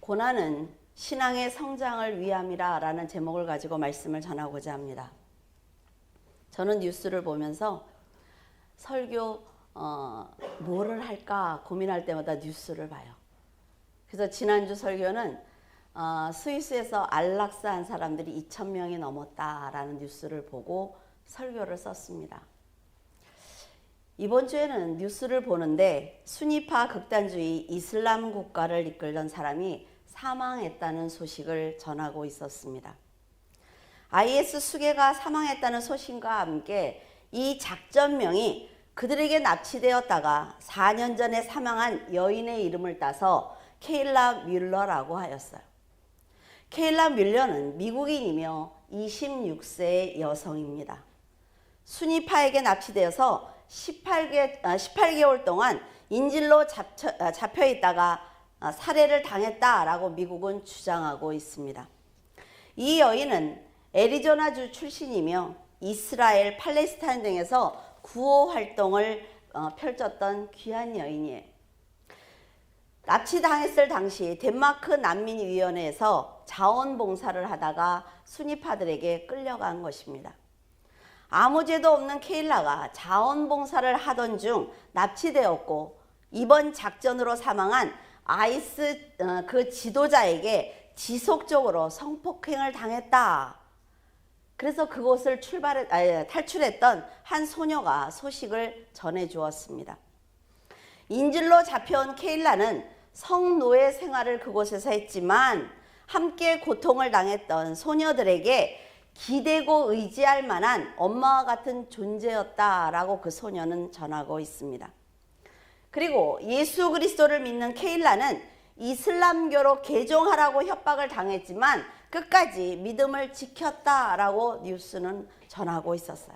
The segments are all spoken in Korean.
고난은 신앙의 성장을 위함이라 라는 제목을 가지고 말씀을 전하고자 합니다. 저는 뉴스를 보면서 설교 뭐를 할까 고민할 때마다 뉴스를 봐요. 그래서 지난주 설교는 스위스에서 안락사한 사람들이 2,000명이 넘었다라는 뉴스를 보고 설교를 썼습니다. 이번 주에는 뉴스를 보는데 순위파 극단주의 이슬람 국가를 이끌던 사람이 사망했다는 소식을 전하고 있었습니다. IS 수괴가 사망했다는 소식과 함께 이 작전명이 그들에게 납치되었다가 4년 전에 사망한 여인의 이름을 따서 케일라 뮬러라고 하였어요. 케일라 뮬러는 미국인이며 26세의 여성입니다. 순위파에게 납치되어서 18개월 동안 인질로 잡혀 있다가 살해를 당했다라고 미국은 주장하고 있습니다. 이 여인은 애리조나주 출신이며 이스라엘, 팔레스타인 등에서 구호 활동을 펼쳤던 귀한 여인이에요. 납치당했을 당시 덴마크 난민위원회에서 자원봉사를 하다가 순위파들에게 끌려간 것입니다. 아무 죄도 없는 케일라가 자원봉사를 하던 중 납치되었고 이번 작전으로 사망한 아이스 그 지도자에게 지속적으로 성폭행을 당했다. 그래서 그곳을 탈출했던 한 소녀가 소식을 전해주었습니다. 인질로 잡혀온 케일라는 성노예 생활을 그곳에서 했지만 함께 고통을 당했던 소녀들에게 기대고 의지할 만한 엄마와 같은 존재였다라고 그 소녀는 전하고 있습니다. 그리고 예수 그리스도를 믿는 케일라는 이슬람교로 개종하라고 협박을 당했지만 끝까지 믿음을 지켰다라고 뉴스는 전하고 있었어요.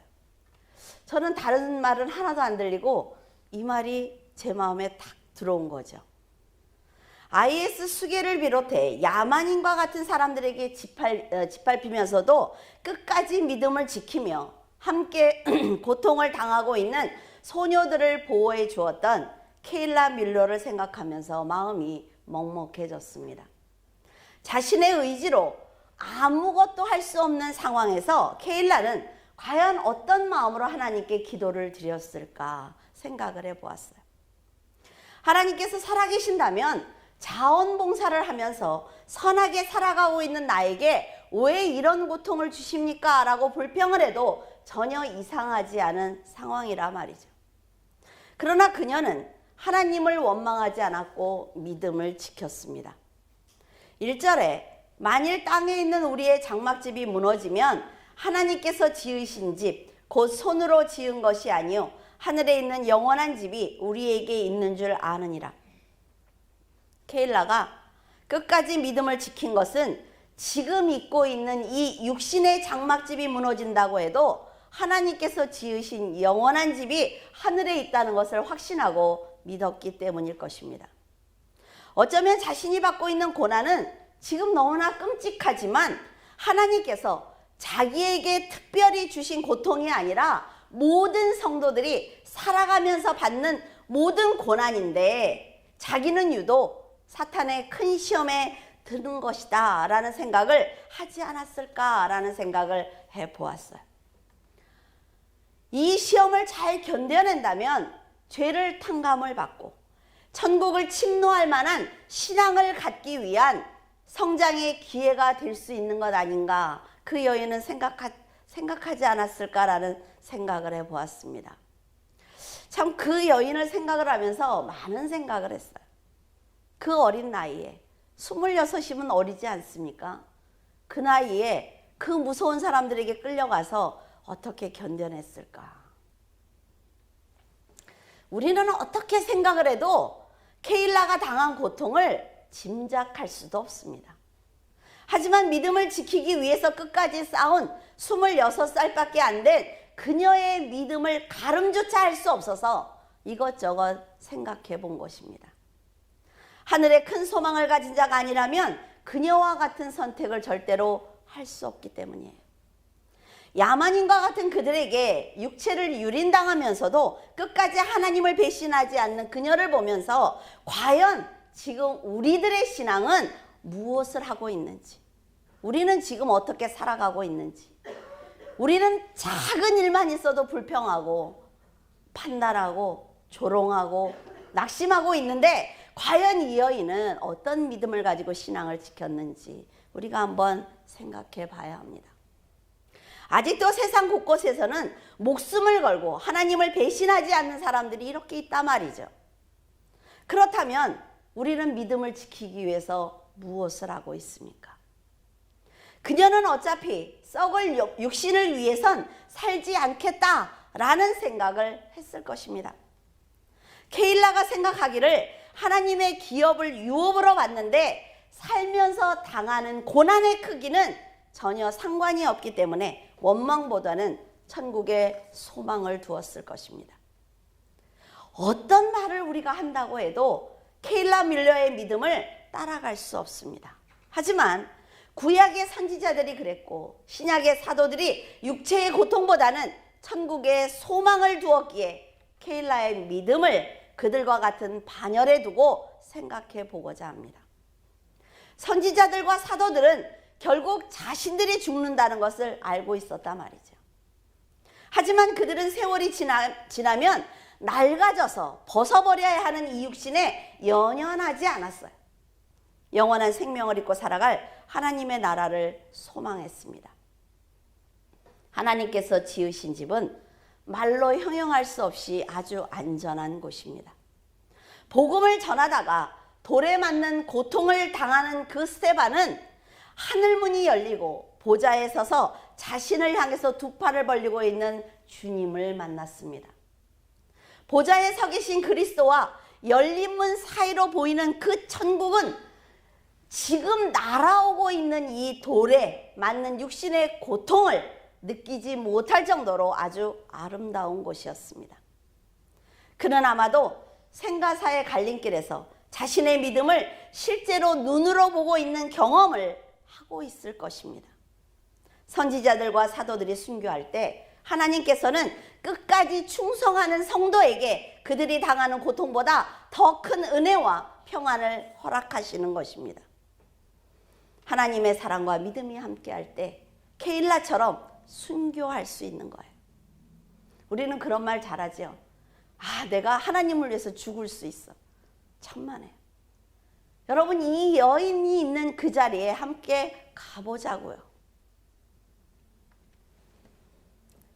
저는 다른 말은 하나도 안 들리고 이 말이 제 마음에 탁 들어온 거죠. IS 수괴를 비롯해 야만인과 같은 사람들에게 짓밟히면서도 끝까지 믿음을 지키며 함께 고통을 당하고 있는 소녀들을 보호해 주었던 케일라 뮬러를 생각하면서 마음이 먹먹해졌습니다. 자신의 의지로 아무것도 할 수 없는 상황에서 케일라는 과연 어떤 마음으로 하나님께 기도를 드렸을까 생각을 해보았어요. 하나님께서 살아계신다면 자원봉사를 하면서 선하게 살아가고 있는 나에게 왜 이런 고통을 주십니까? 라고 불평을 해도 전혀 이상하지 않은 상황이라 말이죠. 그러나 그녀는 하나님을 원망하지 않았고 믿음을 지켰습니다. 1절에 만일 땅에 있는 우리의 장막집이 무너지면 하나님께서 지으신 집, 곧 손으로 지은 것이 아니요 하늘에 있는 영원한 집이 우리에게 있는 줄 아느니라. 케일라가 끝까지 믿음을 지킨 것은 지금 입고 있는 이 육신의 장막집이 무너진다고 해도 하나님께서 지으신 영원한 집이 하늘에 있다는 것을 확신하고 믿었기 때문일 것입니다. 어쩌면 자신이 받고 있는 고난은 지금 너무나 끔찍하지만 하나님께서 자기에게 특별히 주신 고통이 아니라 모든 성도들이 살아가면서 받는 모든 고난인데 자기는 유독 사탄의 큰 시험에 드는 것이다 라는 생각을 하지 않았을까라는 생각을 해보았어요. 이 시험을 잘 견뎌낸다면 죄를 탕감을 받고 천국을 침노할 만한 신앙을 갖기 위한 성장의 기회가 될 수 있는 것 아닌가 그 여인은 생각하지 않았을까라는 생각을 해보았습니다. 참 그 여인을 생각을 하면서 많은 생각을 했어요. 그 어린 나이에 26이면 어리지 않습니까? 그 나이에 그 무서운 사람들에게 끌려가서 어떻게 견뎌냈을까? 우리는 어떻게 생각을 해도 케일라가 당한 고통을 짐작할 수도 없습니다. 하지만 믿음을 지키기 위해서 끝까지 싸운 26살밖에 안 된 그녀의 믿음을 가름조차 할 수 없어서 이것저것 생각해 본 것입니다. 하늘에 큰 소망을 가진 자가 아니라면 그녀와 같은 선택을 절대로 할 수 없기 때문이에요. 야만인과 같은 그들에게 육체를 유린당하면서도 끝까지 하나님을 배신하지 않는 그녀를 보면서 과연 지금 우리들의 신앙은 무엇을 하고 있는지, 우리는 지금 어떻게 살아가고 있는지, 우리는 작은 일만 있어도 불평하고 판단하고 조롱하고 낙심하고 있는데 과연 이 여인은 어떤 믿음을 가지고 신앙을 지켰는지 우리가 한번 생각해 봐야 합니다. 아직도 세상 곳곳에서는 목숨을 걸고 하나님을 배신하지 않는 사람들이 이렇게 있단 말이죠. 그렇다면 우리는 믿음을 지키기 위해서 무엇을 하고 있습니까? 그녀는 어차피 썩을 육신을 위해선 살지 않겠다라는 생각을 했을 것입니다. 케일라가 생각하기를 하나님의 기업을 유업으로 받는데 살면서 당하는 고난의 크기는 전혀 상관이 없기 때문에 원망보다는 천국에 소망을 두었을 것입니다. 어떤 말을 우리가 한다고 해도 케일라 밀러의 믿음을 따라갈 수 없습니다. 하지만 구약의 선지자들이 그랬고 신약의 사도들이 육체의 고통보다는 천국에 소망을 두었기에 케일라의 믿음을 그들과 같은 반열에 두고 생각해 보고자 합니다. 선지자들과 사도들은 결국 자신들이 죽는다는 것을 알고 있었단 말이죠. 하지만 그들은 세월이 지나면 낡아져서 벗어버려야 하는 이 육신에 연연하지 않았어요. 영원한 생명을 입고 살아갈 하나님의 나라를 소망했습니다. 하나님께서 지으신 집은 말로 형용할 수 없이 아주 안전한 곳입니다. 복음을 전하다가 돌에 맞는 고통을 당하는 그 스데반은 하늘문이 열리고 보좌에 서서 자신을 향해서 두 팔을 벌리고 있는 주님을 만났습니다. 보좌에 서 계신 그리스도와 열린 문 사이로 보이는 그 천국은 지금 날아오고 있는 이 돌에 맞는 육신의 고통을 느끼지 못할 정도로 아주 아름다운 곳이었습니다. 그는 아마도 생가사의 갈림길에서 자신의 믿음을 실제로 눈으로 보고 있는 경험을 하고 있을 것입니다. 선지자들과 사도들이 순교할 때 하나님께서는 끝까지 충성하는 성도에게 그들이 당하는 고통보다 더 큰 은혜와 평안을 허락하시는 것입니다. 하나님의 사랑과 믿음이 함께할 때 케일라처럼 순교할 수 있는 거예요. 우리는 그런 말 잘하죠. 내가 하나님을 위해서 죽을 수 있어. 천만에요. 여러분, 이 여인이 있는 그 자리에 함께 가보자고요.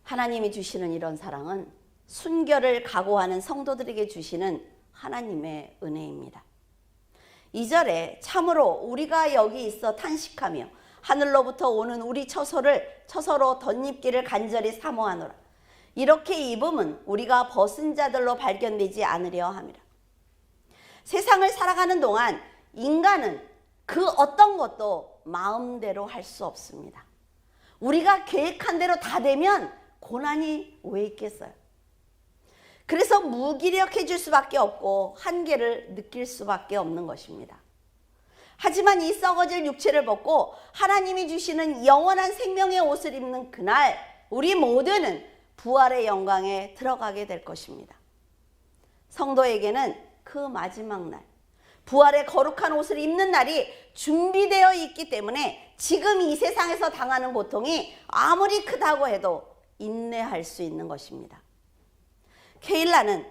하나님이 주시는 이런 사랑은 순교를 각오하는 성도들에게 주시는 하나님의 은혜입니다. 2절에 참으로 우리가 여기 있어 탄식하며 하늘로부터 오는 우리 처소로 덧입기를 간절히 사모하노라. 이렇게 입음은 우리가 벗은 자들로 발견되지 않으려 함이라. 세상을 살아가는 동안 인간은 그 어떤 것도 마음대로 할 수 없습니다. 우리가 계획한 대로 다 되면 고난이 왜 있겠어요? 그래서 무기력해질 수밖에 없고 한계를 느낄 수밖에 없는 것입니다. 하지만 이 썩어질 육체를 벗고 하나님이 주시는 영원한 생명의 옷을 입는 그날 우리 모두는 부활의 영광에 들어가게 될 것입니다. 성도에게는 그 마지막 날, 부활의 거룩한 옷을 입는 날이 준비되어 있기 때문에 지금 이 세상에서 당하는 고통이 아무리 크다고 해도 인내할 수 있는 것입니다. 케일라는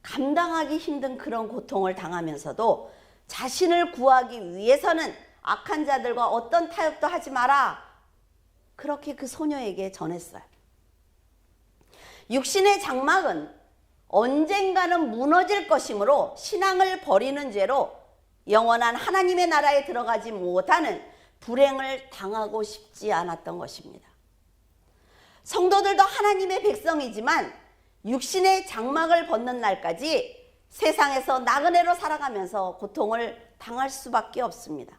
감당하기 힘든 그런 고통을 당하면서도 자신을 구하기 위해서는 악한 자들과 어떤 타협도 하지 마라. 그렇게 그 소녀에게 전했어요. 육신의 장막은 언젠가는 무너질 것이므로 신앙을 버리는 죄로 영원한 하나님의 나라에 들어가지 못하는 불행을 당하고 싶지 않았던 것입니다. 성도들도 하나님의 백성이지만 육신의 장막을 벗는 날까지 세상에서 나그네로 살아가면서 고통을 당할 수밖에 없습니다.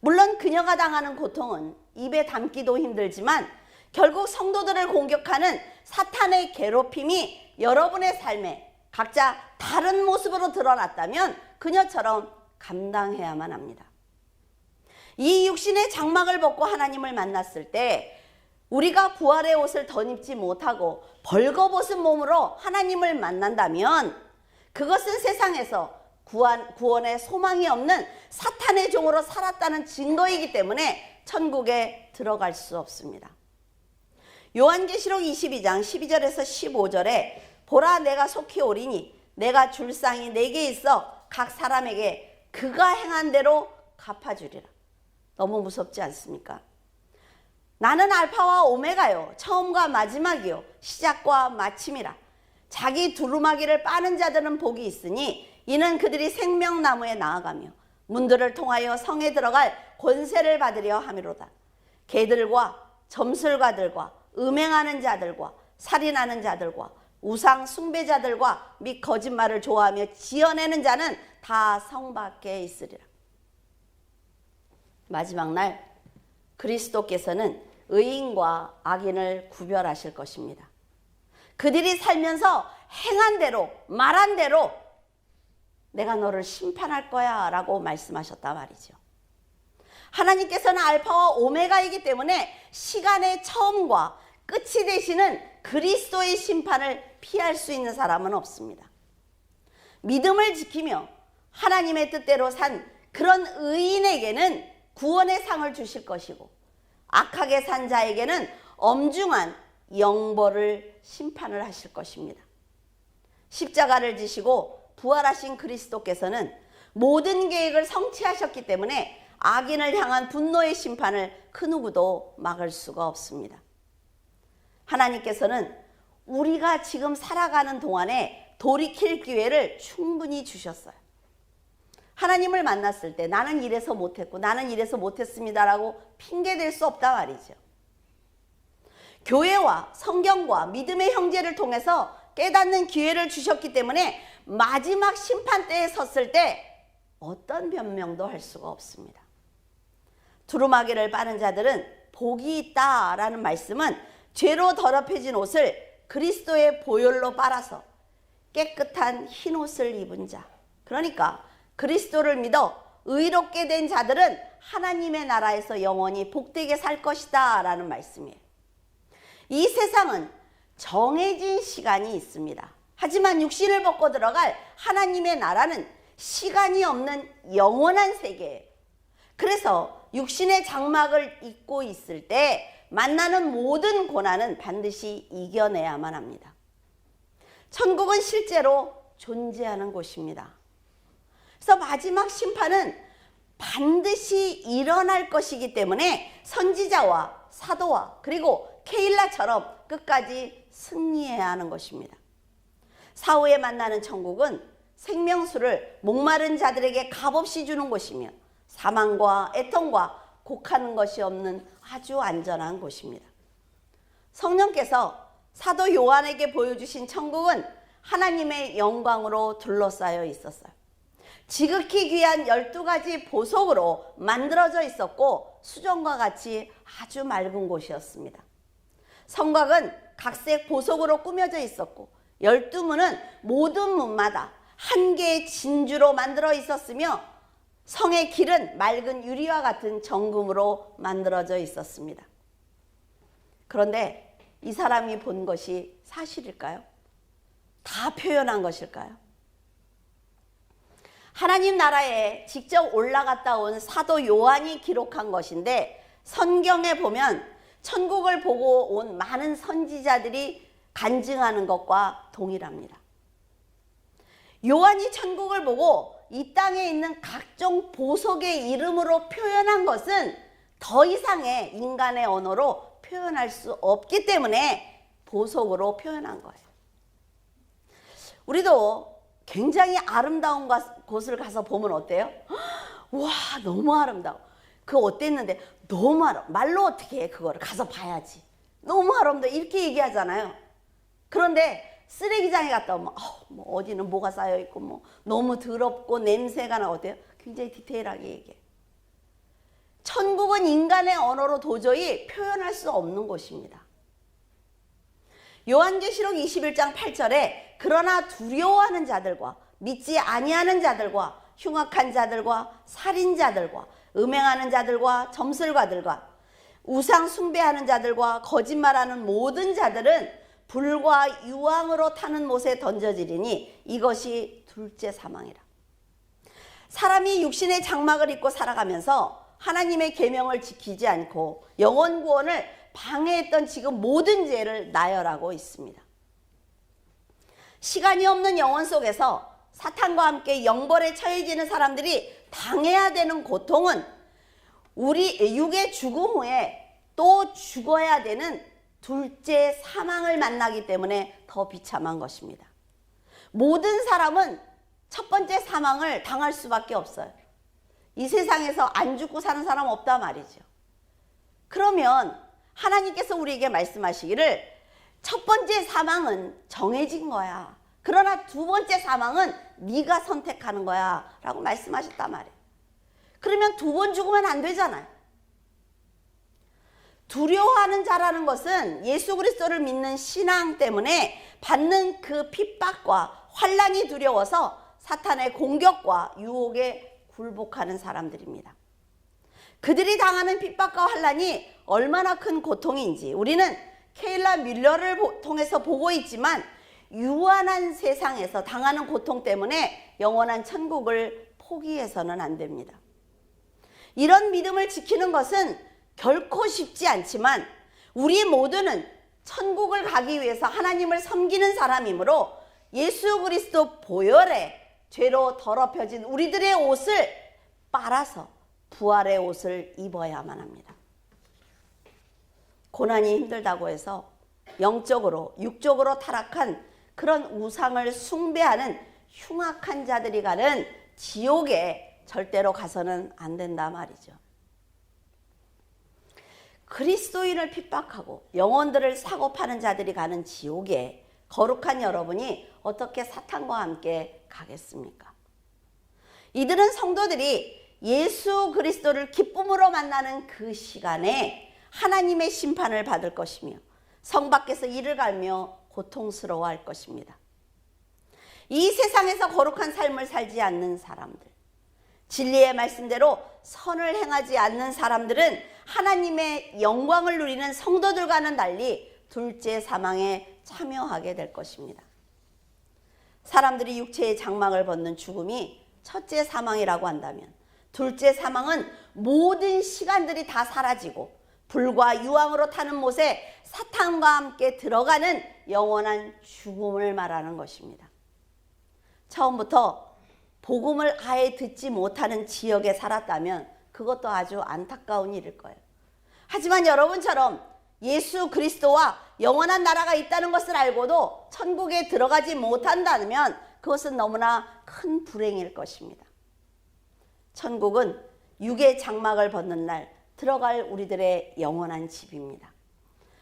물론 그녀가 당하는 고통은 입에 담기도 힘들지만 결국 성도들을 공격하는 사탄의 괴롭힘이 여러분의 삶에 각자 다른 모습으로 드러났다면 그녀처럼 감당해야만 합니다. 이 육신의 장막을 벗고 하나님을 만났을 때 우리가 부활의 옷을 덧입지 못하고 벌거벗은 몸으로 하나님을 만난다면 그것은 세상에서 구원의 소망이 없는 사탄의 종으로 살았다는 증거이기 때문에 천국에 들어갈 수 없습니다. 요한계시록 22장 12절에서 15절에 보라 내가 속히 오리니 내가 줄 상이 내게 있어 각 사람에게 그가 행한 대로 갚아주리라. 너무 무섭지 않습니까? 나는 알파와 오메가요 처음과 마지막이요 시작과 마침이라. 자기 두루마기를 빠는 자들은 복이 있으니 이는 그들이 생명나무에 나아가며 문들을 통하여 성에 들어갈 권세를 받으려 함이로다. 개들과 점술가들과 음행하는 자들과 살인하는 자들과 우상 숭배자들과 및 거짓말을 좋아하며 지어내는 자는 다 성 밖에 있으리라. 마지막 날 그리스도께서는 의인과 악인을 구별하실 것입니다. 그들이 살면서 행한 대로 말한 대로 내가 너를 심판할 거야 라고 말씀하셨단 말이죠. 하나님께서는 알파와 오메가이기 때문에 시간의 처음과 끝이 되시는 그리스도의 심판을 피할 수 있는 사람은 없습니다. 믿음을 지키며 하나님의 뜻대로 산 그런 의인에게는 구원의 상을 주실 것이고 악하게 산 자에게는 엄중한 영벌을 심판을 하실 것입니다. 십자가를 지시고 부활하신 그리스도께서는 모든 계획을 성취하셨기 때문에 악인을 향한 분노의 심판을 그 누구도 막을 수가 없습니다. 하나님께서는 우리가 지금 살아가는 동안에 돌이킬 기회를 충분히 주셨어요. 하나님을 만났을 때 나는 이래서 못했고 나는 이래서 못했습니다라고 핑계댈 수 없다 말이죠. 교회와 성경과 믿음의 형제를 통해서 깨닫는 기회를 주셨기 때문에 마지막 심판대에 섰을 때 어떤 변명도 할 수가 없습니다. 두루마기를 빠는 자들은 복이 있다라는 말씀은 죄로 더럽혀진 옷을 그리스도의 보혈로 빨아서 깨끗한 흰 옷을 입은 자, 그러니까 그리스도를 믿어 의롭게 된 자들은 하나님의 나라에서 영원히 복되게 살 것이다 라는 말씀이에요. 이 세상은 정해진 시간이 있습니다. 하지만 육신을 벗고 들어갈 하나님의 나라는 시간이 없는 영원한 세계예요. 그래서 육신의 장막을 입고 있을 때 만나는 모든 고난은 반드시 이겨내야만 합니다. 천국은 실제로 존재하는 곳입니다. 그래서 마지막 심판은 반드시 일어날 것이기 때문에 선지자와 사도와 그리고 케일라처럼 끝까지 승리해야 하는 것입니다. 사후에 만나는 천국은 생명수를 목마른 자들에게 값없이 주는 곳이며 사망과 애통과 곡하는 것이 없는 아주 안전한 곳입니다. 성령께서 사도 요한에게 보여주신 천국은 하나님의 영광으로 둘러싸여 있었어요. 지극히 귀한 12가지 보석으로 만들어져 있었고 수정과 같이 아주 맑은 곳이었습니다. 성곽은 각색 보석으로 꾸며져 있었고 12문은 모든 문마다 한 개의 진주로 만들어 있었으며 성의 길은 맑은 유리와 같은 정금으로 만들어져 있었습니다. 그런데 이 사람이 본 것이 사실일까요? 다 표현한 것일까요? 하나님 나라에 직접 올라갔다 온 사도 요한이 기록한 것인데 성경에 보면 천국을 보고 온 많은 선지자들이 간증하는 것과 동일합니다. 요한이 천국을 보고 이 땅에 있는 각종 보석의 이름으로 표현한 것은 더 이상의 인간의 언어로 표현할 수 없기 때문에 보석으로 표현한 거예요. 우리도 굉장히 아름다운 곳을 가서 보면 어때요? 와, 너무 아름다워. 그거 어땠는데 너무 아름다워. 말로 어떻게 해, 그거를 가서 봐야지. 너무 아름다워 이렇게 얘기하잖아요. 그런데 쓰레기장에 갔다 오면 뭐 어디는 뭐가 쌓여있고 뭐 너무 더럽고 냄새가 나고 어때요? 굉장히 디테일하게 얘기해요. 천국은 인간의 언어로 도저히 표현할 수 없는 곳입니다. 요한계시록 21장 8절에 그러나 두려워하는 자들과 믿지 아니하는 자들과 흉악한 자들과 살인자들과 음행하는 자들과 점술가들과 우상 숭배하는 자들과 거짓말하는 모든 자들은 불과 유황으로 타는 못에 던져지리니 이것이 둘째 사망이라. 사람이 육신의 장막을 입고 살아가면서 하나님의 계명을 지키지 않고 영혼 구원을 방해했던 지금 모든 죄를 나열하고 있습니다. 시간이 없는 영혼 속에서 사탄과 함께 영벌에 처해지는 사람들이 당해야 되는 고통은 우리 육의 죽음 후에 또 죽어야 되는 둘째 사망을 만나기 때문에 더 비참한 것입니다. 모든 사람은 첫 번째 사망을 당할 수밖에 없어요. 이 세상에서 안 죽고 사는 사람 없단 말이죠. 그러면 하나님께서 우리에게 말씀하시기를 첫 번째 사망은 정해진 거야. 그러나 두 번째 사망은 네가 선택하는 거야 라고 말씀하셨단 말이에요. 그러면 두 번 죽으면 안 되잖아요. 두려워하는 자라는 것은 예수 그리스도를 믿는 신앙 때문에 받는 그 핍박과 환난이 두려워서 사탄의 공격과 유혹에 굴복하는 사람들입니다. 그들이 당하는 핍박과 환난이 얼마나 큰 고통인지 우리는 케일라 뮬러를 통해서 보고 있지만 유한한 세상에서 당하는 고통 때문에 영원한 천국을 포기해서는 안 됩니다. 이런 믿음을 지키는 것은 결코 쉽지 않지만 우리 모두는 천국을 가기 위해서 하나님을 섬기는 사람이므로 예수 그리스도 보혈에 죄로 더럽혀진 우리들의 옷을 빨아서 부활의 옷을 입어야만 합니다. 고난이 힘들다고 해서 영적으로 육적으로 타락한 그런 우상을 숭배하는 흉악한 자들이 가는 지옥에 절대로 가서는 안 된다 말이죠. 그리스도인을 핍박하고 영혼들을 사고 파는 자들이 가는 지옥에 거룩한 여러분이 어떻게 사탄과 함께 가겠습니까? 이들은 성도들이 예수 그리스도를 기쁨으로 만나는 그 시간에 하나님의 심판을 받을 것이며 성 밖에서 이를 갈며 고통스러워할 것입니다. 이 세상에서 거룩한 삶을 살지 않는 사람들, 진리의 말씀대로 선을 행하지 않는 사람들은 하나님의 영광을 누리는 성도들과는 달리 둘째 사망에 참여하게 될 것입니다. 사람들이 육체의 장막을 벗는 죽음이 첫째 사망이라고 한다면 둘째 사망은 모든 시간들이 다 사라지고 불과 유황으로 타는 못에 사탄과 함께 들어가는 영원한 죽음을 말하는 것입니다. 처음부터 복음을 아예 듣지 못하는 지역에 살았다면 그것도 아주 안타까운 일일 거예요. 하지만 여러분처럼 예수 그리스도와 영원한 나라가 있다는 것을 알고도 천국에 들어가지 못한다면 그것은 너무나 큰 불행일 것입니다. 천국은 육의 장막을 벗는 날 들어갈 우리들의 영원한 집입니다.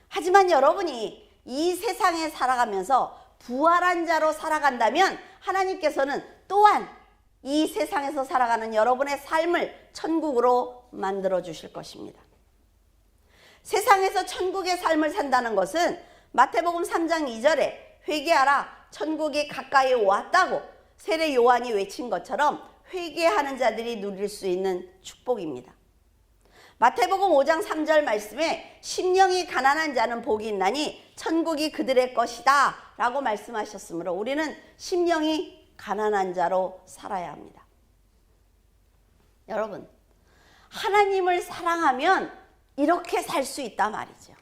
하지만 여러분이 이 세상에 살아가면서 부활한 자로 살아간다면 하나님께서는 또한 이 세상에서 살아가는 여러분의 삶을 천국으로 만들어 주실 것입니다. 세상에서 천국의 삶을 산다는 것은 마태복음 3장 2절에 회개하라 천국이 가까이 왔다고 세례 요한이 외친 것처럼 회개하는 자들이 누릴 수 있는 축복입니다. 마태복음 5장 3절 말씀에 심령이 가난한 자는 복이 있나니 천국이 그들의 것이다 라고 말씀하셨으므로 우리는 심령이 가난한 자로 살아야 합니다. 여러분, 하나님을 사랑하면 이렇게 살 수 있단 말이죠.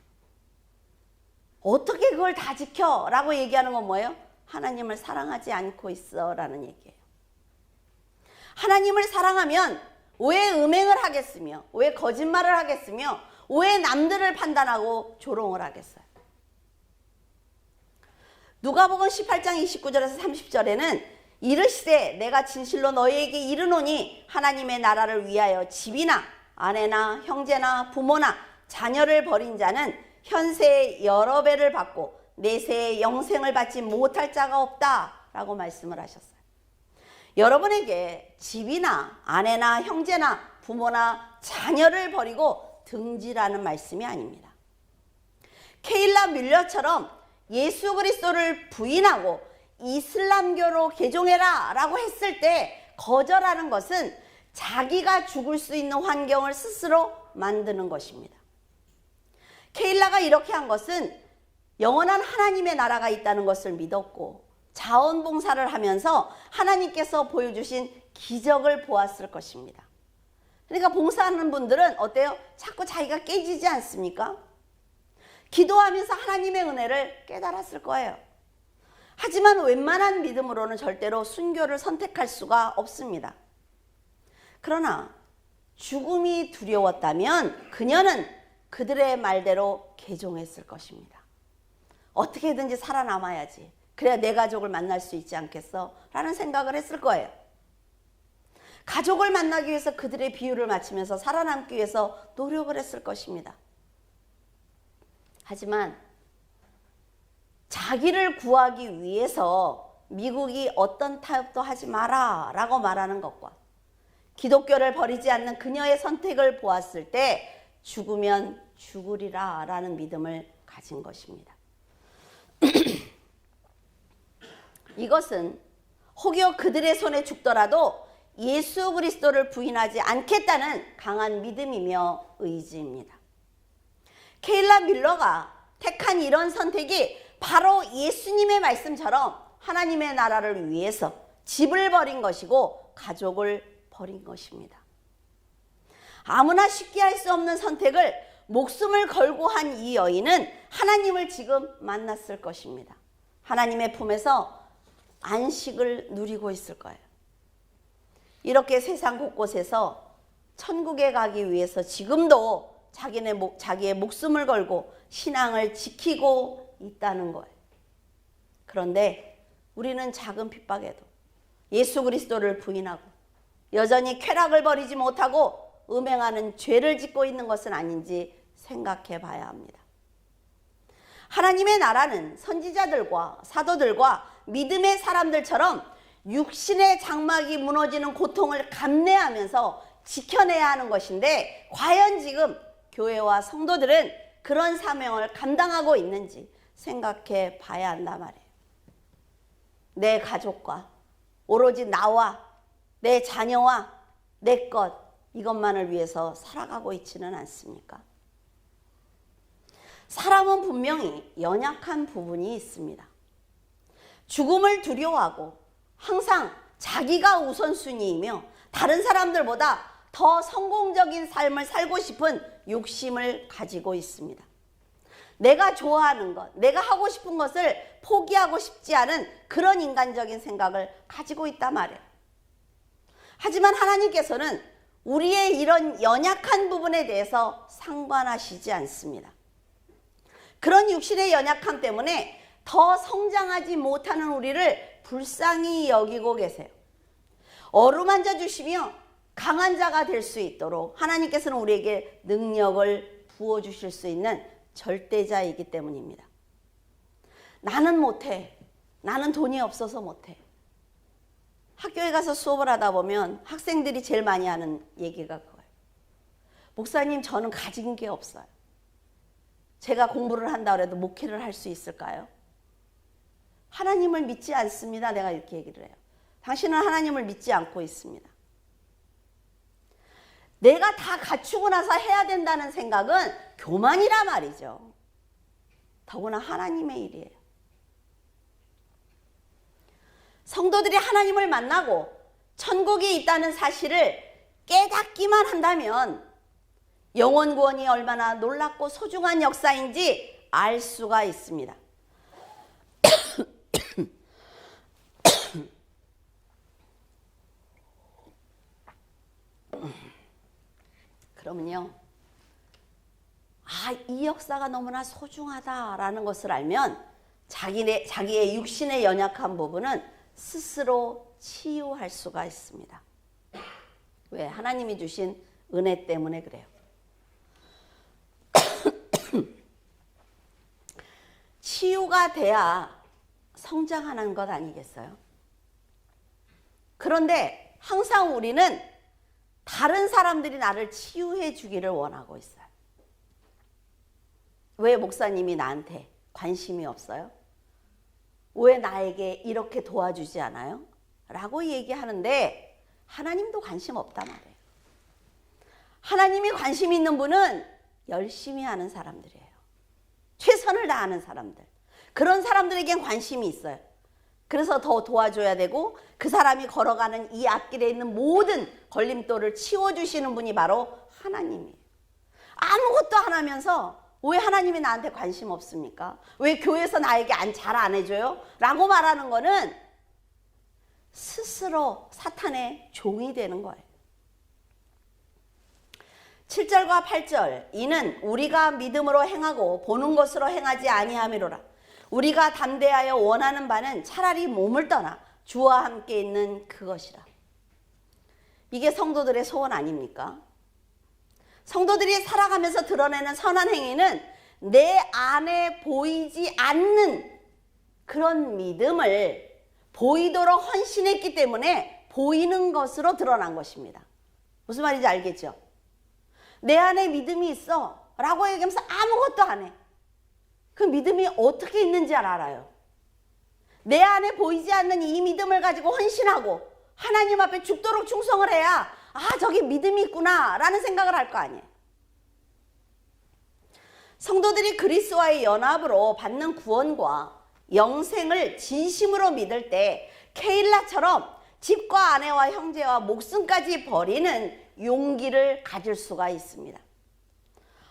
어떻게 그걸 다 지켜? 라고 얘기하는 건 뭐예요? 하나님을 사랑하지 않고 있어 라는 얘기예요. 하나님을 사랑하면 왜 음행을 하겠으며 왜 거짓말을 하겠으며 왜 남들을 판단하고 조롱을 하겠어요? 누가복음 18장 29절에서 30절에는 이르시되 내가 진실로 너희에게 이르노니 하나님의 나라를 위하여 집이나 아내나 형제나 부모나 자녀를 버린 자는 현세의 여러 배를 받고 내세의 영생을 받지 못할 자가 없다 라고 말씀을 하셨어요. 여러분에게 집이나 아내나 형제나 부모나 자녀를 버리고 등지라는 말씀이 아닙니다. 케일라 뮬러처럼 예수 그리스도를 부인하고 이슬람교로 개종해라 라고 했을 때 거절하는 것은 자기가 죽을 수 있는 환경을 스스로 만드는 것입니다. 케일라가 이렇게 한 것은 영원한 하나님의 나라가 있다는 것을 믿었고 자원봉사를 하면서 하나님께서 보여주신 기적을 보았을 것입니다. 그러니까 봉사하는 분들은 어때요? 자꾸 자기가 깨지지 않습니까? 기도하면서 하나님의 은혜를 깨달았을 거예요. 하지만 웬만한 믿음으로는 절대로 순교를 선택할 수가 없습니다. 그러나 죽음이 두려웠다면 그녀는 그들의 말대로 개종했을 것입니다. 어떻게든지 살아남아야지. 그래야 내 가족을 만날 수 있지 않겠어? 라는 생각을 했을 거예요. 가족을 만나기 위해서 그들의 비유를 맞추면서 살아남기 위해서 노력을 했을 것입니다. 하지만 자기를 구하기 위해서 미국이 어떤 타협도 하지 마라 라고 말하는 것과 기독교를 버리지 않는 그녀의 선택을 보았을 때 죽으면 죽으리라 라는 믿음을 가진 것입니다. 이것은 혹여 그들의 손에 죽더라도 예수 그리스도를 부인하지 않겠다는 강한 믿음이며 의지입니다. 케일라 밀러가 택한 이런 선택이 바로 예수님의 말씀처럼 하나님의 나라를 위해서 집을 버린 것이고 가족을 버린 것입니다. 아무나 쉽게 할 수 없는 선택을 목숨을 걸고 한 이 여인은 하나님을 지금 만났을 것입니다. 하나님의 품에서 안식을 누리고 있을 거예요. 이렇게 세상 곳곳에서 천국에 가기 위해서 지금도 자기의 목숨을 걸고 신앙을 지키고 있다는 거예요. 그런데 우리는 작은 핍박에도 예수 그리스도를 부인하고 여전히 쾌락을 버리지 못하고 음행하는 죄를 짓고 있는 것은 아닌지 생각해 봐야 합니다. 하나님의 나라는 선지자들과 사도들과 믿음의 사람들처럼 육신의 장막이 무너지는 고통을 감내하면서 지켜내야 하는 것인데 과연 지금 교회와 성도들은 그런 사명을 감당하고 있는지 생각해 봐야 한단 말이에요. 내 가족과 오로지 나와 내 자녀와 내 것 이것만을 위해서 살아가고 있지는 않습니까? 사람은 분명히 연약한 부분이 있습니다. 죽음을 두려워하고 항상 자기가 우선순위이며 다른 사람들보다 더 성공적인 삶을 살고 싶은 욕심을 가지고 있습니다. 내가 좋아하는 것, 내가 하고 싶은 것을 포기하고 싶지 않은 그런 인간적인 생각을 가지고 있단 말이에요. 하지만 하나님께서는 우리의 이런 연약한 부분에 대해서 상관하시지 않습니다. 그런 육신의 연약함 때문에 더 성장하지 못하는 우리를 불쌍히 여기고 계세요. 어루만져 주시며 강한 자가 될 수 있도록 하나님께서는 우리에게 능력을 부어주실 수 있는 절대자이기 때문입니다. 나는 못해. 나는 돈이 없어서 못해. 학교에 가서 수업을 하다 보면 학생들이 제일 많이 하는 얘기가 그거예요. 목사님, 저는 가진 게 없어요. 제가 공부를 한다 그래도 목회를 할 수 있을까요? 하나님을 믿지 않습니다. 내가 이렇게 얘기를 해요. 당신은 하나님을 믿지 않고 있습니다. 내가 다 갖추고 나서 해야 된다는 생각은 교만이라 말이죠. 더구나 하나님의 일이에요. 성도들이 하나님을 만나고 천국이 있다는 사실을 깨닫기만 한다면 영혼 구원이 얼마나 놀랍고 소중한 역사인지 알 수가 있습니다. 그러면요, 이 역사가 너무나 소중하다라는 것을 알면 자기의 육신의 연약한 부분은 스스로 치유할 수가 있습니다. 왜? 하나님이 주신 은혜 때문에 그래요. 치유가 돼야 성장하는 것 아니겠어요? 그런데 항상 우리는 다른 사람들이 나를 치유해 주기를 원하고 있어요. 왜 목사님이 나한테 관심이 없어요? 왜 나에게 이렇게 도와주지 않아요? 라고 얘기하는데 하나님도 관심 없단 말이에요. 하나님이 관심 있는 분은 열심히 하는 사람들이에요. 최선을 다하는 사람들. 그런 사람들에겐 관심이 있어요. 그래서 더 도와줘야 되고 그 사람이 걸어가는 이 앞길에 있는 모든 걸림돌을 치워주시는 분이 바로 하나님이에요. 아무것도 안 하면서 왜 하나님이 나한테 관심 없습니까? 왜 교회에서 나에게 잘 안 해줘요? 라고 말하는 거는 스스로 사탄의 종이 되는 거예요. 7절과 8절 이는 우리가 믿음으로 행하고 보는 것으로 행하지 아니함이로라. 우리가 담대하여 원하는 바는 차라리 몸을 떠나 주와 함께 있는 그것이라. 이게 성도들의 소원 아닙니까? 성도들이 살아가면서 드러내는 선한 행위는 내 안에 보이지 않는 그런 믿음을 보이도록 헌신했기 때문에 보이는 것으로 드러난 것입니다. 무슨 말인지 알겠죠? 내 안에 믿음이 있어 라고 얘기하면서 아무것도 안 해. 그 믿음이 어떻게 있는지 알아요. 내 안에 보이지 않는 이 믿음을 가지고 헌신하고 하나님 앞에 죽도록 충성을 해야 저기 믿음이 있구나 라는 생각을 할 거 아니에요. 성도들이 그리스도와의 연합으로 받는 구원과 영생을 진심으로 믿을 때 케일라처럼 집과 아내와 형제와 목숨까지 버리는 용기를 가질 수가 있습니다.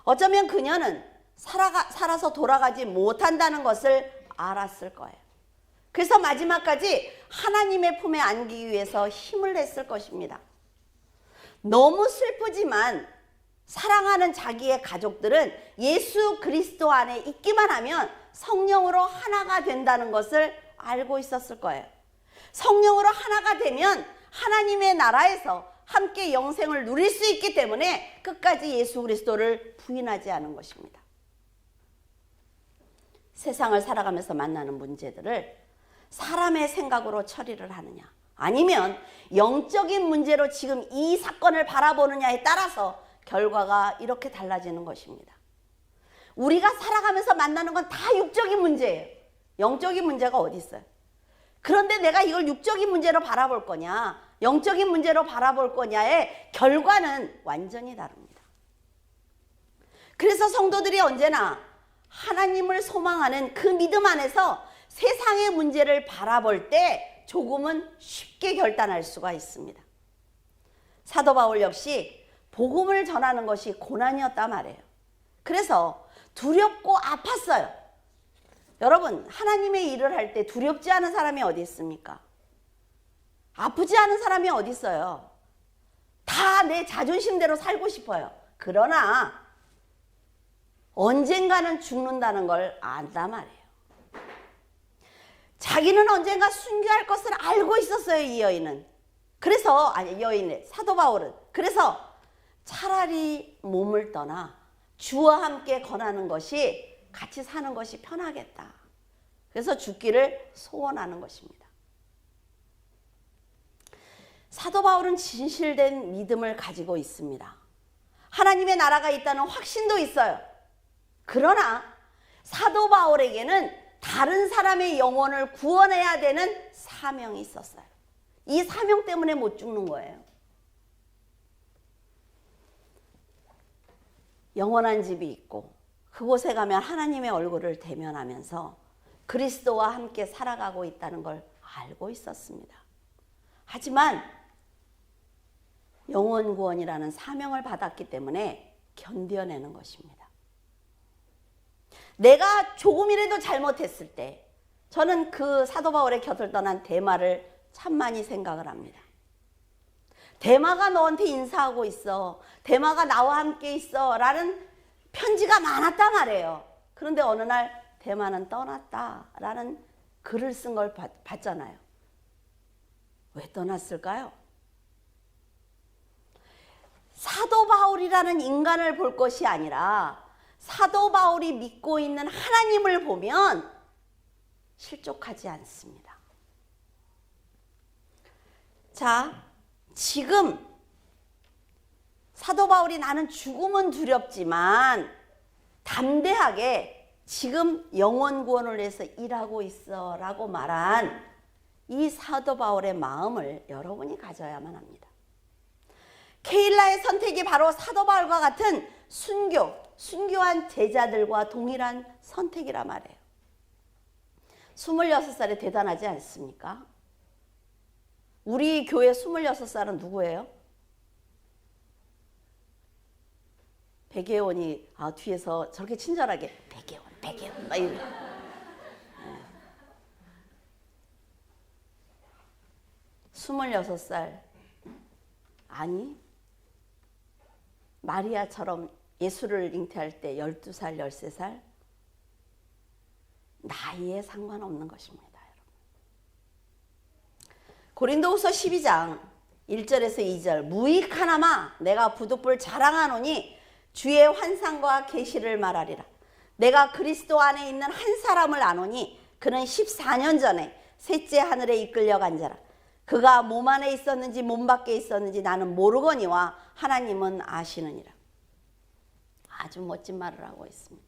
어쩌면 그녀는 살아서 돌아가지 못한다는 것을 알았을 거예요. 그래서 마지막까지 하나님의 품에 안기기 위해서 힘을 냈을 것입니다. 너무 슬프지만 사랑하는 자기의 가족들은 예수 그리스도 안에 있기만 하면 성령으로 하나가 된다는 것을 알고 있었을 거예요. 성령으로 하나가 되면 하나님의 나라에서 함께 영생을 누릴 수 있기 때문에 끝까지 예수 그리스도를 부인하지 않은 것입니다. 세상을 살아가면서 만나는 문제들을 사람의 생각으로 처리를 하느냐 아니면 영적인 문제로 지금 이 사건을 바라보느냐에 따라서 결과가 이렇게 달라지는 것입니다. 우리가 살아가면서 만나는 건 다 육적인 문제예요. 영적인 문제가 어디 있어요? 그런데 내가 이걸 육적인 문제로 바라볼 거냐 영적인 문제로 바라볼 거냐의 결과는 완전히 다릅니다. 그래서 성도들이 언제나 하나님을 소망하는 그 믿음 안에서 세상의 문제를 바라볼 때 조금은 쉽게 결단할 수가 있습니다. 사도 바울 역시 복음을 전하는 것이 고난이었단 말이에요. 그래서 두렵고 아팠어요. 여러분, 하나님의 일을 할 때 두렵지 않은 사람이 어디 있습니까? 아프지 않은 사람이 어디 있어요? 다 내 자존심대로 살고 싶어요. 그러나 언젠가는 죽는다는 걸 안단 말이에요. 자기는 언젠가 순교할 것을 알고 있었어요, 이 여인은. 그래서 사도 바울은 그래서 차라리 몸을 떠나 주와 함께 거하는 것이 같이 사는 것이 편하겠다. 그래서 죽기를 소원하는 것입니다. 사도 바울은 진실된 믿음을 가지고 있습니다. 하나님의 나라가 있다는 확신도 있어요. 그러나 사도 바울에게는 다른 사람의 영혼을 구원해야 되는 사명이 있었어요. 이 사명 때문에 못 죽는 거예요. 영원한 집이 있고 그곳에 가면 하나님의 얼굴을 대면하면서 그리스도와 함께 살아가고 있다는 걸 알고 있었습니다. 하지만 영원 구원이라는 사명을 받았기 때문에 견뎌내는 것입니다. 내가 조금이라도 잘못했을 때 저는 그 사도 바울의 곁을 떠난 데마를 참 많이 생각을 합니다. 데마가 너한테 인사하고 있어. 데마가 나와 함께 있어. 라는 편지가 많았단 말이에요. 그런데 어느 날 데마는 떠났다. 라는 글을 쓴 걸 봤잖아요. 왜 떠났을까요? 사도 바울이라는 인간을 볼 것이 아니라 사도 바울이 믿고 있는 하나님을 보면 실족하지 않습니다. 자, 지금 사도 바울이 나는 죽음은 두렵지만 담대하게 지금 영원 구원을 위해서 일하고 있어 라고 말한 이 사도 바울의 마음을 여러분이 가져야만 합니다. 케일라의 선택이 바로 사도 바울과 같은 순교한 제자들과 동일한 선택이라 말해요. 26살이 대단하지 않습니까? 우리 교회 26살은 누구예요? 백예원이 뒤에서 저렇게 친절하게 백예원 막 이러고. 26살 아니 마리아처럼 예수를 잉태할 때 12살 13살 나이에 상관없는 것입니다. 여러분. 고린도후서 12장 1절에서 2절 무익하나마 내가 부득불 자랑하노니 주의 환상과 계시를 말하리라. 내가 그리스도 안에 있는 한 사람을 아노니 그는 14년 전에 셋째 하늘에 이끌려간 자라. 그가 몸 안에 있었는지 몸 밖에 있었는지 나는 모르거니와 하나님은 아시느니라. 아주 멋진 말을 하고 있습니다.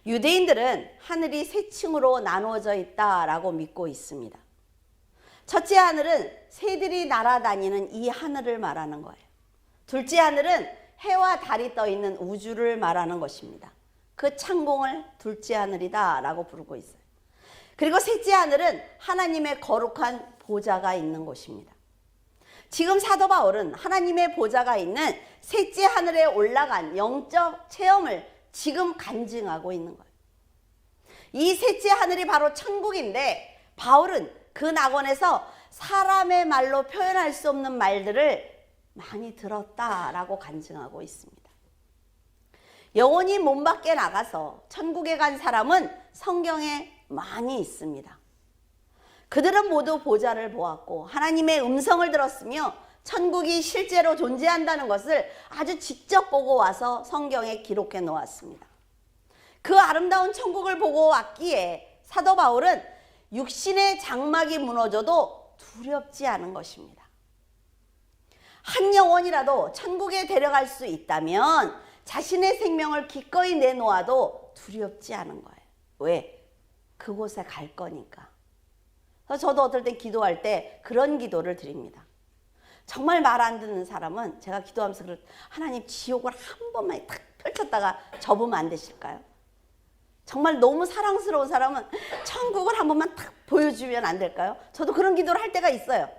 유대인들은 하늘이 세 층으로 나누어져 있다라고 믿고 있습니다. 첫째 하늘은 새들이 날아다니는 이 하늘을 말하는 거예요. 둘째 하늘은 해와 달이 떠 있는 우주를 말하는 것입니다. 그 창공을 둘째 하늘이다 라고 부르고 있어요. 그리고 셋째 하늘은 하나님의 거룩한 보좌가 있는 곳입니다. 지금 사도 바울은 하나님의 보좌가 있는 셋째 하늘에 올라간 영적 체험을 지금 간증하고 있는 거예요. 이 셋째 하늘이 바로 천국인데 바울은 그 낙원에서 사람의 말로 표현할 수 없는 말들을 많이 들었다라고 간증하고 있습니다. 영혼이 몸 밖에 나가서 천국에 간 사람은 성경에 많이 있습니다. 그들은 모두 보좌를 보았고 하나님의 음성을 들었으며 천국이 실제로 존재한다는 것을 아주 직접 보고 와서 성경에 기록해 놓았습니다. 그 아름다운 천국을 보고 왔기에 사도 바울은 육신의 장막이 무너져도 두렵지 않은 것입니다. 한 영혼이라도 천국에 데려갈 수 있다면 자신의 생명을 기꺼이 내놓아도 두렵지 않은 거예요. 왜? 그곳에 갈 거니까. 그래서 저도 어떨 때 기도할 때 그런 기도를 드립니다. 정말 말 안 듣는 사람은 제가 기도하면서 하나님 지옥을 한 번만 탁 펼쳤다가 접으면 안 되실까요? 정말 너무 사랑스러운 사람은 천국을 한 번만 탁 보여주면 안 될까요? 저도 그런 기도를 할 때가 있어요.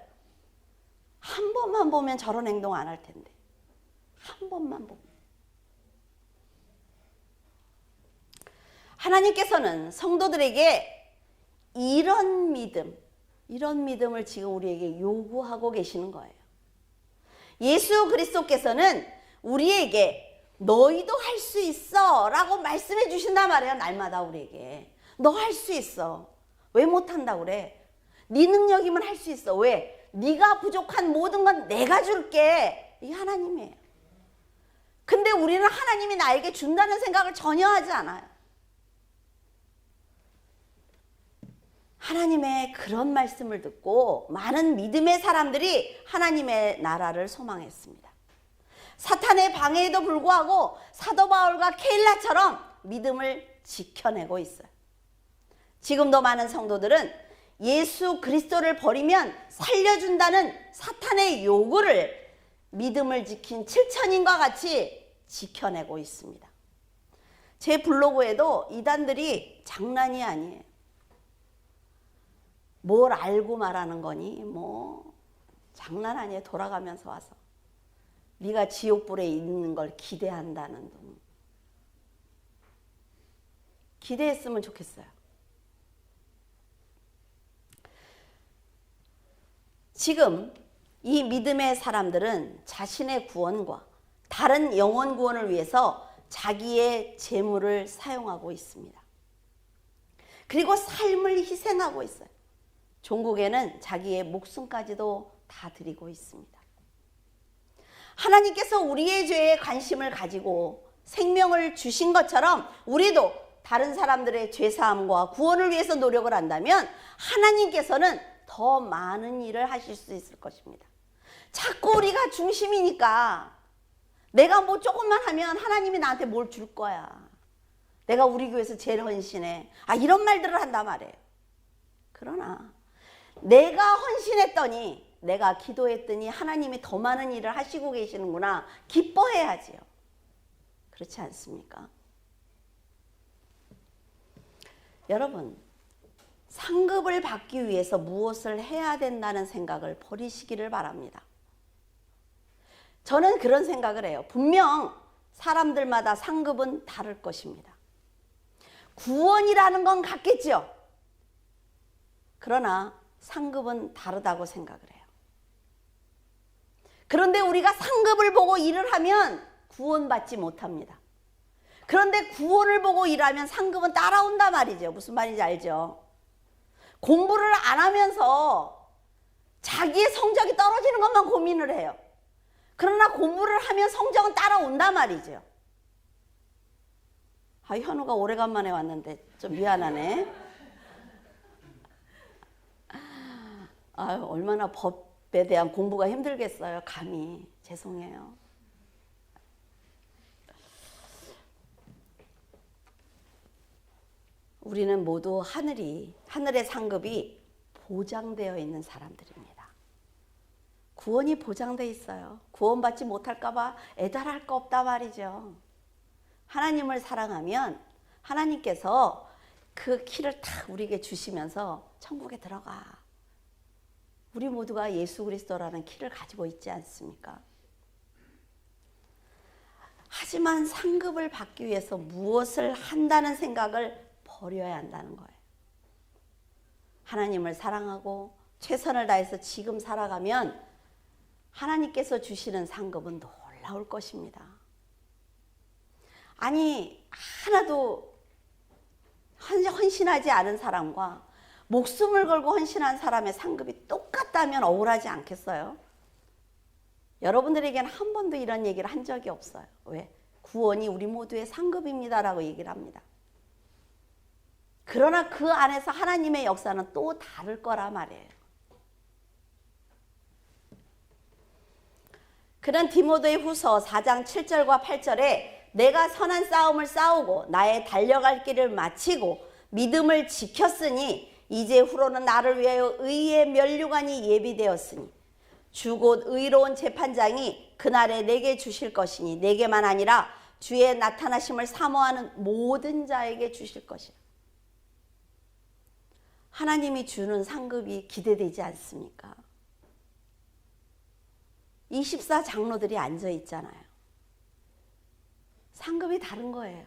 한 번만 보면 저런 행동 안 할 텐데. 한 번만 보면. 하나님께서는 성도들에게 이런 믿음을 지금 우리에게 요구하고 계시는 거예요. 예수 그리스도께서는 우리에게 너희도 할 수 있어 라고 말씀해 주신단 말이에요. 날마다 우리에게. 너 할 수 있어. 왜 못한다고 그래? 네 능력이면 할 수 있어. 왜? 네가 부족한 모든 건 내가 줄게. 이게 하나님이에요. 근데 우리는 하나님이 나에게 준다는 생각을 전혀 하지 않아요. 하나님의 그런 말씀을 듣고 많은 믿음의 사람들이 하나님의 나라를 소망했습니다. 사탄의 방해에도 불구하고 사도 바울과 케일라처럼 믿음을 지켜내고 있어요. 지금도 많은 성도들은 예수 그리스도를 버리면 살려준다는 사탄의 요구를 믿음을 지킨 7천인과 같이 지켜내고 있습니다. 제 블로그에도 이단들이 장난이 아니에요. 뭘 알고 말하는 거니? 뭐 장난 아니에요. 돌아가면서 와서 네가 지옥불에 있는 걸 기대한다는 둥. 기대했으면 좋겠어요. 지금 이 믿음의 사람들은 자신의 구원과 다른 영혼 구원을 위해서 자기의 재물을 사용하고 있습니다. 그리고 삶을 희생하고 있어요. 종국에는 자기의 목숨까지도 다 드리고 있습니다. 하나님께서 우리의 죄에 관심을 가지고 생명을 주신 것처럼 우리도 다른 사람들의 죄사함과 구원을 위해서 노력을 한다면 하나님께서는 더 많은 일을 하실 수 있을 것입니다. 자꾸 우리가 중심이니까 내가 뭐 조금만 하면 하나님이 나한테 뭘 줄 거야. 내가 우리 교회에서 제일 헌신해. 이런 말들을 한단 말이에요. 그러나 내가 헌신했더니 내가 기도했더니 하나님이 더 많은 일을 하시고 계시는구나. 기뻐해야지요. 그렇지 않습니까? 여러분, 상급을 받기 위해서 무엇을 해야 된다는 생각을 버리시기를 바랍니다. 저는 그런 생각을 해요. 분명 사람들마다 상급은 다를 것입니다. 구원이라는 건 같겠죠. 그러나 상급은 다르다고 생각을 해요. 그런데 우리가 상급을 보고 일을 하면 구원받지 못합니다. 그런데 구원을 보고 일하면 상급은 따라온단 말이죠. 무슨 말인지 알죠? 공부를 안 하면서 자기의 성적이 떨어지는 것만 고민을 해요. 그러나 공부를 하면 성적은 따라온단 말이죠. 현우가 오래간만에 왔는데 좀 미안하네. 얼마나 법에 대한 공부가 힘들겠어요. 감히. 죄송해요. 우리는 모두 하늘의 상급이 보장되어 있는 사람들입니다. 구원이 보장되어 있어요. 구원받지 못할까 봐 애달할 거 없다 말이죠. 하나님을 사랑하면 하나님께서 그 키를 딱 우리에게 주시면서 천국에 들어가. 우리 모두가 예수 그리스도라는 키를 가지고 있지 않습니까? 하지만 상급을 받기 위해서 무엇을 한다는 생각을 버려야 한다는 거예요. 하나님을 사랑하고 최선을 다해서 지금 살아가면 하나님께서 주시는 상급은 놀라울 것입니다. 아니, 하나도 헌신하지 않은 사람과 목숨을 걸고 헌신한 사람의 상급이 똑같다면 억울하지 않겠어요? 여러분들에게는 한 번도 이런 얘기를 한 적이 없어요. 왜? 구원이 우리 모두의 상급입니다라고 얘기를 합니다. 그러나 그 안에서 하나님의 역사는 또 다를 거라 말이에요. 그는 디모데 후서 4장 7절과 8절에 내가 선한 싸움을 싸우고 나의 달려갈 길을 마치고 믿음을 지켰으니 이제 후로는 나를 위하여 의의 면류관이 예비되었으니 주 곧 의로운 재판장이 그날에 내게 주실 것이니 내게만 아니라 주의 나타나심을 사모하는 모든 자에게 주실 것이라. 하나님이 주는 상급이 기대되지 않습니까? 24 장로들이 앉아 있잖아요. 상급이 다른 거예요.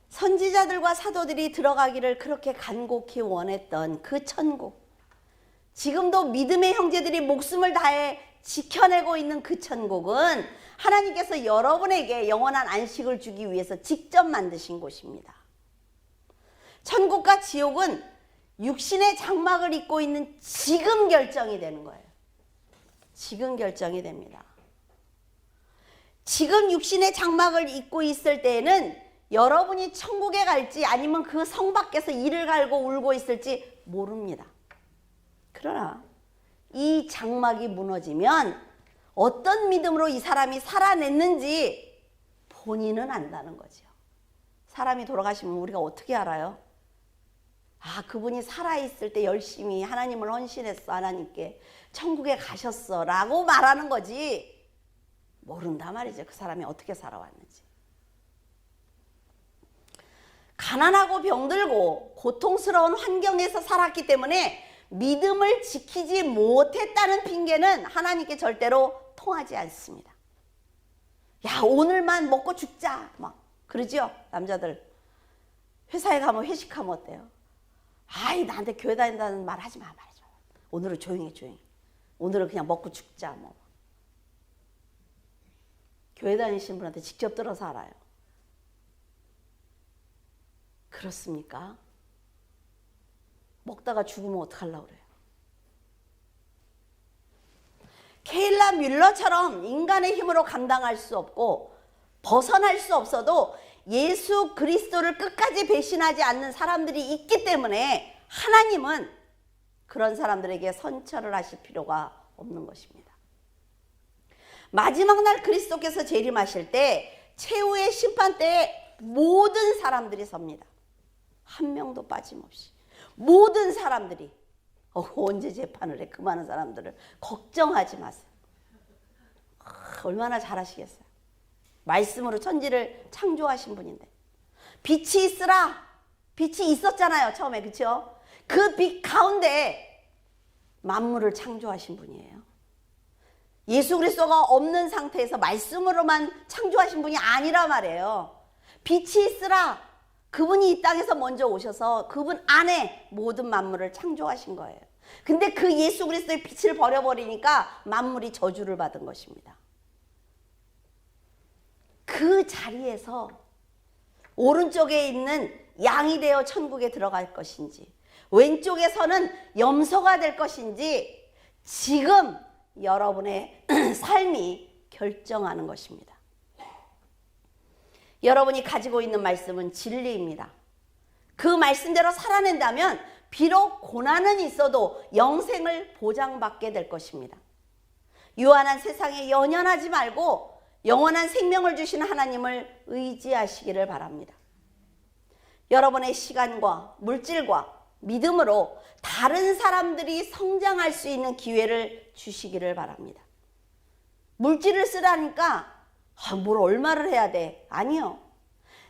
선지자들과 사도들이 들어가기를 그렇게 간곡히 원했던 그 천국, 지금도 믿음의 형제들이 목숨을 다해 지켜내고 있는 그 천국은 하나님께서 여러분에게 영원한 안식을 주기 위해서 직접 만드신 곳입니다. 천국과 지옥은 육신의 장막을 입고 있는 지금 결정이 되는 거예요. 지금 결정이 됩니다. 지금 육신의 장막을 입고 있을 때에는 여러분이 천국에 갈지 아니면 그 성 밖에서 이를 갈고 울고 있을지 모릅니다. 그러나 이 장막이 무너지면 어떤 믿음으로 이 사람이 살아냈는지 본인은 안다는 거죠. 사람이 돌아가시면 우리가 어떻게 알아요? 그분이 살아있을 때 열심히 하나님을 헌신했어, 하나님께 천국에 가셨어 라고 말하는 거지 모른단 말이죠. 그 사람이 어떻게 살아왔는지. 가난하고 병들고 고통스러운 환경에서 살았기 때문에 믿음을 지키지 못했다는 핑계는 하나님께 절대로 통하지 않습니다. 야, 오늘만 먹고 죽자 막 그러죠. 남자들 회사에 가면 회식하면 어때요? 나한테 교회 다닌다는 말 하지 마 말이죠. 오늘은 조용히 오늘은 그냥 먹고 죽자 뭐. 교회 다니신 분한테 직접 들어서 알아요. 그렇습니까? 먹다가 죽으면 어떡하려고 그래요? 케일라 뮬러처럼 인간의 힘으로 감당할 수 없고 벗어날 수 없어도 예수 그리스도를 끝까지 배신하지 않는 사람들이 있기 때문에 하나님은 그런 사람들에게 선처를 하실 필요가 없는 것입니다. 마지막 날 그리스도께서 재림하실 때 최후의 심판 때에 모든 사람들이 섭니다. 한 명도 빠짐없이 모든 사람들이 언제 재판을 해? 그 많은 사람들을 걱정하지 마세요. 얼마나 잘하시겠어요. 말씀으로 천지를 창조하신 분인데 빛이 있으라 빛이 있었잖아요, 처음에. 그렇죠? 그 빛 가운데 만물을 창조하신 분이에요. 예수 그리스도가 없는 상태에서 말씀으로만 창조하신 분이 아니라 말이에요. 빛이 있으라. 그분이 이 땅에서 먼저 오셔서 그분 안에 모든 만물을 창조하신 거예요. 근데 그 예수 그리스도의 빛을 버려버리니까 만물이 저주를 받은 것입니다. 그 자리에서 오른쪽에 있는 양이 되어 천국에 들어갈 것인지, 왼쪽에서는 염소가 될 것인지 지금 여러분의 삶이 결정하는 것입니다. 여러분이 가지고 있는 말씀은 진리입니다. 그 말씀대로 살아낸다면 비록 고난은 있어도 영생을 보장받게 될 것입니다. 유한한 세상에 연연하지 말고 영원한 생명을 주시는 하나님을 의지하시기를 바랍니다. 여러분의 시간과 물질과 믿음으로 다른 사람들이 성장할 수 있는 기회를 주시기를 바랍니다. 물질을 쓰라니까 뭘 얼마를 해야 돼? 아니요.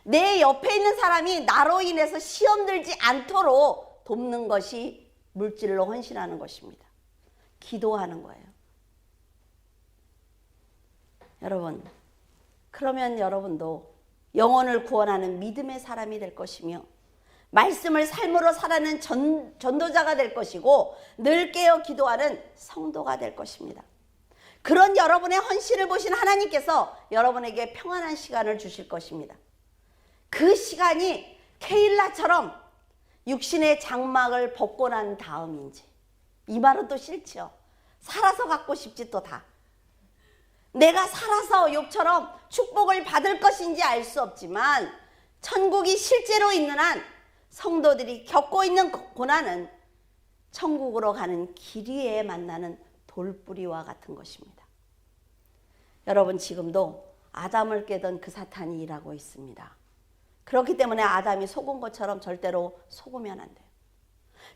내 옆에 있는 사람이 나로 인해서 시험 들지 않도록 돕는 것이 물질로 헌신하는 것입니다. 기도하는 거예요. 여러분, 그러면 여러분도 영혼을 구원하는 믿음의 사람이 될 것이며 말씀을 삶으로 살아가는 전도자가 될 것이고 늘 깨어 기도하는 성도가 될 것입니다. 그런 여러분의 헌신을 보신 하나님께서 여러분에게 평안한 시간을 주실 것입니다. 그 시간이 케일라처럼 육신의 장막을 벗고 난 다음인지, 이 말은 또 싫죠. 살아서 갖고 싶지 또 다. 내가 살아서 욥처럼 축복을 받을 것인지 알 수 없지만 천국이 실제로 있는 한 성도들이 겪고 있는 고난은 천국으로 가는 길 위에 만나는 돌뿌리와 같은 것입니다. 여러분, 지금도 아담을 깨던 그 사탄이 일하고 있습니다. 그렇기 때문에 아담이 속은 것처럼 절대로 속으면 안 돼요.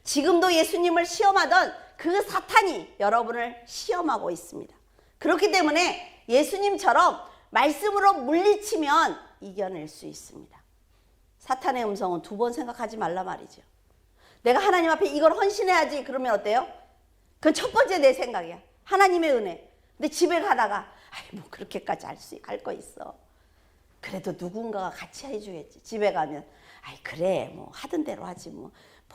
지금도 예수님을 시험하던 그 사탄이 여러분을 시험하고 있습니다. 그렇기 때문에 예수님처럼 말씀으로 물리치면 이겨낼 수 있습니다. 사탄의 음성은 두 번 생각하지 말라 말이죠. 내가 하나님 앞에 이걸 헌신해야지 그러면 어때요? 그건 첫 번째 내 생각이야. 하나님의 은혜. 근데 집에 가다가 뭐 그렇게까지 할 거 있어. 그래도 누군가가 같이 해주겠지. 집에 가면 그래 뭐 하던 대로 하지 뭐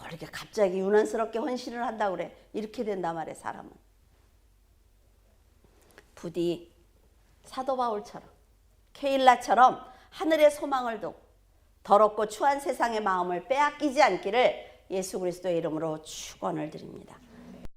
이렇게 갑자기 유난스럽게 헌신을 한다고 그래. 이렇게 된단 말이야, 사람은. 부디 사도 바울처럼 케일라처럼 하늘의 소망을 두고 더럽고 추한 세상의 마음을 빼앗기지 않기를 예수 그리스도의 이름으로 축원을 드립니다.